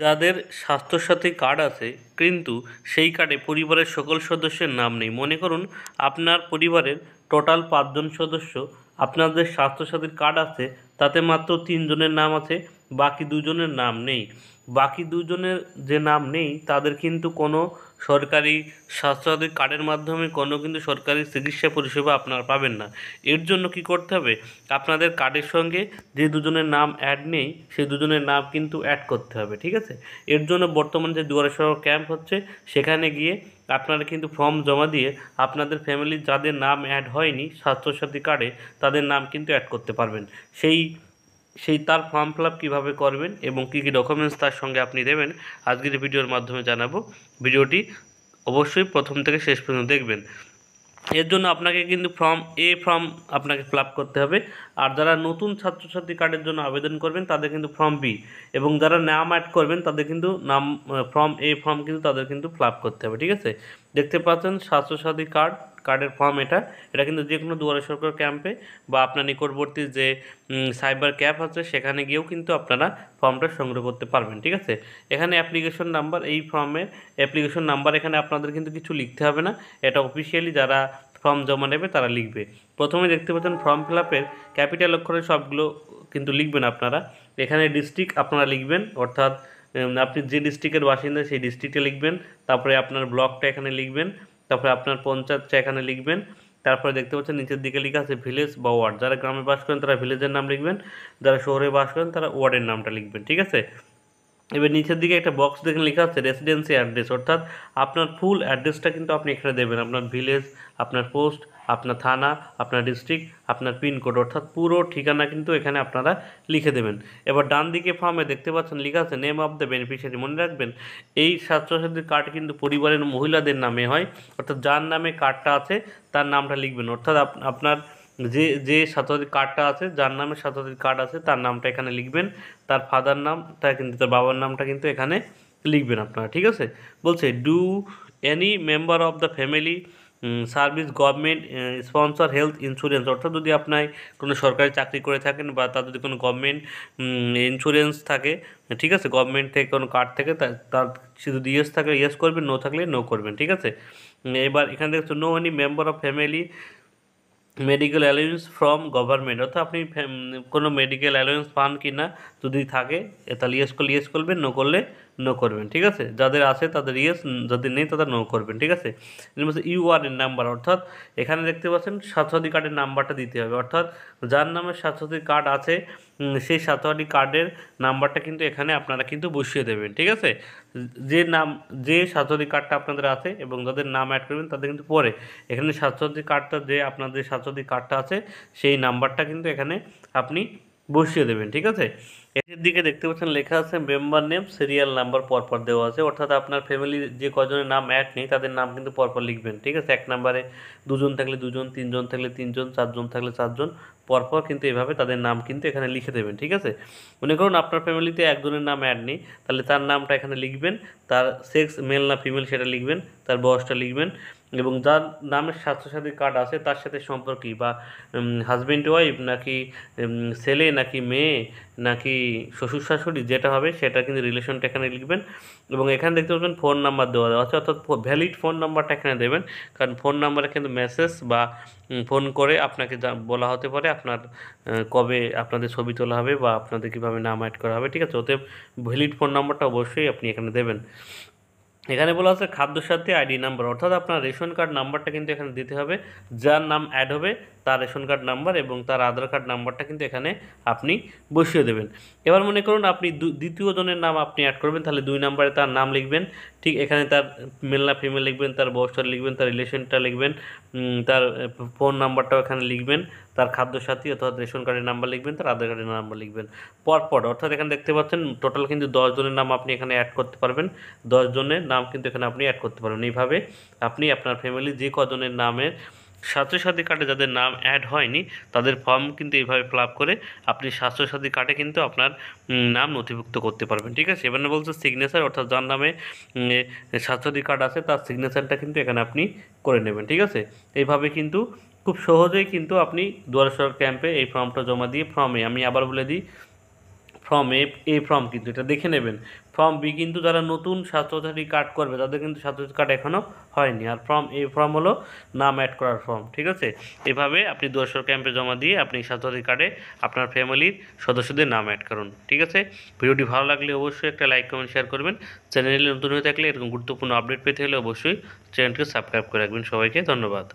যাদের স্বাস্থ্যসাথী কার্ড আছে কিন্তু সেই কার্ডে পরিবারের সকল সদস্যের নাম নেই, মনে করুন আপনার পরিবারের টোটাল 5 জন সদস্য, আপনাদের স্বাস্থ্যসাথীর কার্ড আছে তাতে মাত্র 3 জনের নাম আছে, বাকি 2 জনের নাম নেই। বাকি 2 জনের যে নাম নেই তাদের কিন্তু কোনো সরকারি স্বাস্থ্যসাথী কার্ডের মাধ্যমে কোনো কিন্তু সরকারি চিকিৎসা পরিষেবা আপনারা পাবেন না। এর জন্য কি করতে হবে, আপনাদের কার্ডের সঙ্গে যে 2 জনের নাম অ্যাড নেই সেই 2 জনের নাম কিন্তু অ্যাড করতে হবে, ঠিক আছে। এর জন্য বর্তমানে যে দুয়ারে সরকার ক্যাম্প হচ্ছে সেখানে গিয়ে আপনারা কিন্তু ফর্ম জমা দিয়ে আপনাদের ফ্যামিলির যাদের নাম অ্যাড হয়নি স্বাস্থ্যসাথী কার্ডে তাদের নাম কিন্তু অ্যাড করতে পারবেন। সেই সেই তার ফর্ম ফিল আপ কীভাবে করবেন এবং কী কী ডকুমেন্টস তার সঙ্গে আপনি দেবেন আজকের ভিডিওর মাধ্যমে জানাবো। ভিডিওটি অবশ্যই প্রথম থেকে শেষ পর্যন্ত দেখবেন। এর জন্য আপনাকে কিন্তু ফর্ম আপনাকে ফিল আপ করতে হবে। আর যারা নতুন ছাত্রছাত্রী কার্ডের জন্য আবেদন করবেন তাদের কিন্তু ফর্ম বি, এবং যারা নাম অ্যাড করবেন তাদের কিন্তু ফর্ম কিন্তু তাদের কিন্তু ফিল আপ করতে হবে, ঠিক আছে। দেখতে পাচ্ছেন স্বাস্থ্যসাথী কার্ডের ফর্ম এটা কিন্তু যে কোনো দুয়ারে সরকার ক্যাম্পে বা আপনার নিকটবর্তী যে সাইবার ক্যাম্প আছে সেখানে গিয়েও কিন্তু আপনারা ফর্মটা সংগ্রহ করতে পারবেন, ঠিক আছে। এখানে অ্যাপ্লিকেশন নাম্বার, এই ফর্মের অ্যাপ্লিকেশন নাম্বার এখানে আপনাদের কিন্তু কিছু লিখতে হবে না, এটা অফিসিয়ালি যারা ফর্ম জমা নেবে তারা লিখবে। প্রথমে দেখতে পাচ্ছেন ফর্ম ফিল আপের ক্যাপিটাল অক্ষরে সবগুলো কিন্তু লিখবেন আপনারা। এখানে ডিস্ট্রিক্ট আপনারা লিখবেন, অর্থাৎ আপনি যে ডিস্ট্রিক্টের বাসিন্দা সেই ডিস্ট্রিক্টে লিখবেন। তারপরে আপনার ব্লকটা এখানে লিখবেন, তারপরে আপনার পঞ্চায়েতটা এখানে লিখবেন। তারপরে দেখতে পাচ্ছেন নিচের দিকে লেখা আছে ভিলেজ বা ওয়ার্ড, যারা গ্রামে বাস করেন তারা ভিলেজের নাম লিখবেন, যারা শহরে বাস করেন তারা ওয়ার্ডের নামটা লিখবেন, ঠিক আছে। এবার নিচের দিকে একটা বক্স দেখে লেখা আছে রেসিডেন্সি অ্যাড্রেস, অর্থাৎ আপনার ফুল অ্যাড্রেসটা কিন্তু আপনি এখানে দেবেন, আপনার ভিলেজ, আপনার পোস্ট, আপনার থানা, আপনার ডিস্ট্রিক্ট, আপনার পিনকোড, অর্থাৎ পুরো ঠিকানা কিন্তু এখানে আপনারা লিখে দেবেন। এবার ডান দিকে ফর্মে দেখতে পাচ্ছেন লেখা আছে নেম অফ দ্য বেনিফিশিয়ারি। মনে রাখবেন এই স্বাস্থ্যসাথী কার্ড কিন্তু পরিবারের মহিলাদের নামে হয়, অর্থাৎ যার নামে কার্ডটা আছে তার নামটা লিখবেন, অর্থাৎ আপনার যে স্বাস্থ্যসাথী কার্ডটা আছে, যার নামে স্বাস্থ্যসাথী কার্ড আছে তার নামটা এখানে লিখবেন, তার ফাদার নামটা কিন্তু, তার বাবার নামটা কিন্তু এখানে লিখবেন আপনারা, ঠিক আছে। বলছে do any member of the family service government sponsor health insurance, অর্থাৎ যদি আপনার কোনো সরকারি চাকরি করে থাকেন বা তার যদি কোনো গভর্নমেন্ট ইন্স্যুরেন্স থাকে, ঠিক আছে, গভর্নমেন্ট থেকে কোনো কার্ড থেকে তার যদি ইয়েস থাকলে ইয়েস করবেন, নো থাকলে নো করবেন, ঠিক আছে। এবার এখানে দেখছো no any member of family medical allowance from government, অর্থাৎ আপনি কোনো মেডিকেল অ্যালাউন্স পান কি না, যদি থাকে তাহলে ইয়েস করলে ইয়েস করবেন, নো করলে নো করবেন, ঠিক আছে। যাদের আছে তাদের ইয়েস, যাদের নেই তাদের নো করবেন, ঠিক আছে। ইউআর এর নাম্বার, অর্থাৎ এখানে দেখতে পাচ্ছেন স্বাস্থ্যসাথী কার্ডের নাম্বারটা দিতে হবে, অর্থাৎ যার নামে স্বাস্থ্যসাথী কার্ড আছে সেই স্বাস্থ্যসাথী কার্ডের নাম্বারটা কিন্তু এখানে আপনারা কিন্তু বসিয়ে দেবেন, ঠিক আছে। যে স্বাস্থ্যসাথী কার্ডটা আপনাদের আছে এবং যাদের নাম অ্যাড করবেন তাদের কিন্তু পরে এখানে স্বাস্থ্যসাথী কার্ডটা, যে আপনাদের স্বাস্থ্যসাথী কার্ডটা আছে সেই নাম্বারটা কিন্তু এখানে আপনি বসিয়ে দেবেন, ঠিক আছে। এর দিকে দেখতে পাচ্ছেন লেখা আছে মেম্বার নেম সিরিয়াল নাম্বার পরপর দেওয়া আছে, অর্থাৎ আপনার ফ্যামিলির যে কজনের নাম অ্যাড নেই তাদের নাম কিন্তু পরপর লিখবেন, ঠিক আছে। 1 নম্বরে 2 জন থাকলে 2 জন, 3 জন থাকলে 3 জন, 4 জন থাকলে 4 জন, পরপর কিন্তু এভাবে তাদের নাম কিন্তু এখানে লিখে দেবেন, ঠিক আছে। মনে করুন আপনার ফ্যামিলিতে একজনের নাম অ্যাড নেই, তাহলে তার নামটা এখানে লিখবেন, তার সেক্স মেল না ফিমেল সেটা লিখবেন, তার বয়সটা লিখবেন, এবং যার নামের স্বাস্থ্যসাথী কার্ড আছে তার সাথে সম্পর্কী বা হাজব্যান্ড ওয়াইফ নাকি ছেলে নাকি মেয়ে নাকি শ্বশুর শাশুড়ি যেটা হবে সেটা কিন্তু রিলেশনটা এখানে লিখবেন। এবং এখানে দেখতে পাচ্ছেন ফোন নাম্বার দেওয়া আছে, অর্থাৎ ভ্যালিড ফোন নাম্বারটা এখানে দেবেন, কারণ ফোন নাম্বারে কিন্তু মেসেজ বা ফোন করে আপনাকে বলা হতে পারে আপনার কবে আপনাদের ছবি তোলা হবে বা আপনাদের কীভাবে নাম অ্যাড করা হবে, ঠিক আছে। অতএব ভ্যালিড ফোন নাম্বারটা অবশ্যই আপনি এখানে দেবেন। এখানে বলা আছে খাদ্যসাথী আইডি নাম্বার, অর্থাৎ আপনার রেশন কার্ড নাম্বারটা কিন্তু এখানে দিতে হবে, যার নাম অ্যাড হবে তার রেশন কার্ড নাম্বার এবং তার আধার কার্ড নাম্বারটা কিন্তু এখানে আপনি বসিয়ে দেবেন। এবার মনে করুন আপনি দ্বিতীয় জনের নাম আপনি অ্যাড করবেন, তাহলে 2 নম্বরে তার নাম লিখবেন, ঠিক এখানে তার মেল না ফিমেল লিখবেন, তার বয়সটা লিখবেন, তার রিলেশনটা লিখবেন, তার ফোন নাম্বারটাও এখানে লিখবেন, তার খাদ্যসাথী অর্থাৎ রেশন কার্ডের নাম্বার লিখবেন, তার আধার কার্ডের নাম্বার লিখবেন পরপর, অর্থাৎ এখানে দেখতে পাচ্ছেন টোটাল কিন্তু 10 জনের নাম আপনি এখানে অ্যাড করতে পারবেন, 10 জনের নাম কিন্তু এখানে আপনি অ্যাড করতে পারবেন। এইভাবে আপনি আপনার ফ্যামিলি যে কজনের নামের স্বাস্থ্যসাথী কার্ডে যাদের নাম অ্যাড হয়নি তাদের ফর্ম কিন্তু এইভাবে ফিল আপ করে আপনি স্বাস্থ্যসাথী কার্ডে কিন্তু আপনার নাম নথিভুক্ত করতে পারবেন, ঠিক আছে। এবার বলছে সিগনেচার, অর্থাৎ যার নামে স্বাস্থ্যসাথী কার্ড আছে তার সিগনেচারটা কিন্তু এখানে আপনি করে নেবেন, ঠিক আছে। এইভাবে কিন্তু খুব সহজেই কিন্তু আপনি দুয়ারে সরকার ক্যাম্পে এই ফর্মটা জমা দিয়ে আমি আবার বলে দিই, ফর্ম এ ফর্ম কিন্তু এটা দেখে নেবেন। ফর্ম বি কিন্তু যারা নতুন স্বাস্থ্যসাথী কার্ড করবে তাদের কিন্তু স্বাস্থ্যসাথী কার্ড এখনও হয়নি। আর ফর্ম হলো নাম অ্যাড করার ফর্ম, ঠিক আছে। এভাবে আপনি 200 ক্যাম্পে জমা দিয়ে আপনি স্বাস্থ্যসাথী কার্ডে আপনার ফ্যামিলির সদস্যদের নাম অ্যাড করুন, ঠিক আছে। ভিডিওটি ভালো লাগলে অবশ্যই একটা লাইক কমেন্ট শেয়ার করবেন। চ্যানেলে নতুন হয়ে থাকলে এরকম গুরুত্বপূর্ণ আপডেট পেতে হলে অবশ্যই চ্যানেলটিকে সাবস্ক্রাইব করে রাখবেন। সবাইকে ধন্যবাদ।